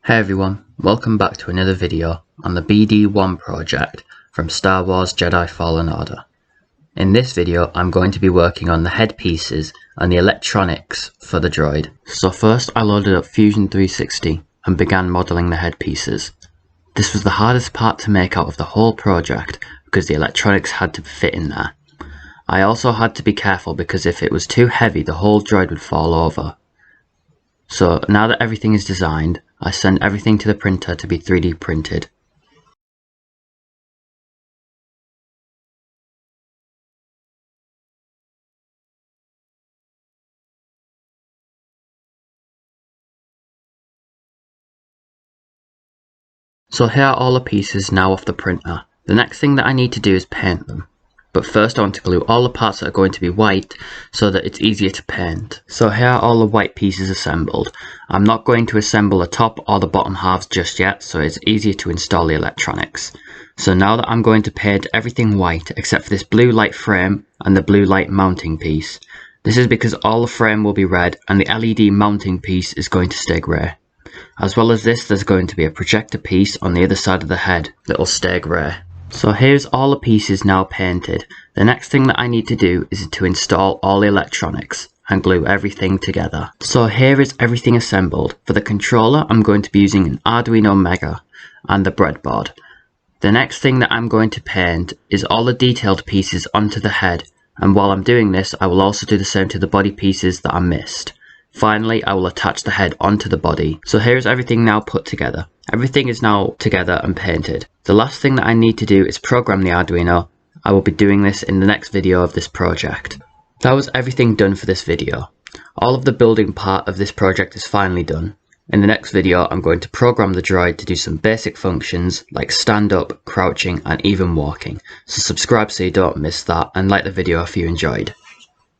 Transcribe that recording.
Hey everyone, welcome back to another video on the BD1 project from StarWars Jedi Fallen Order. In this video I'm going to be working on the headpieces and the electronics for the droid. So first I loaded up Fusion 360 and began modelling the headpieces. This was the hardest part to make out of the whole project because the electronics had to fit in there. I also had to be careful because if it was too heavy the whole droid would fall over. So now that everything is designed, I send everything to the printer to be 3D printed. So here are all the pieces now off the printer. The next thing that I need to do is paint them. But first I want to glue all the parts that are going to be white so that it's easier to paint. So here are all the white pieces assembled. I'm not going to assemble the top or the bottom halves just yet, so it's easier to install the electronics. So now that I'm going to paint everything white except for this blue light frame and the blue light mounting piece. This is because all the frame will be red and the LED mounting piece is going to stay grey. As well as this, there's going to be a projector piece on the other side of the head that will stay grey. So here's all the pieces now painted. The next thing that I need to do is to install all the electronics and glue everything together. So here is everything assembled. For the controller I'm going to be using an Arduino Mega and the breadboard. The next thing that I'm going to paint is all the detailed pieces onto the head, and while I'm doing this I will also do the same to the body pieces that I missed. Finally, I will attach the head onto the body. So here's everything now put together. Everything is now together and painted. The last thing that I need to do is program the Arduino. I will be doing this in the next video of this project. That was everything done for this video. All of the building part of this project is finally done. In the next video, I'm going to program the droid to do some basic functions like stand up, crouching, and even walking. So subscribe so you don't miss that, and like the video if you enjoyed.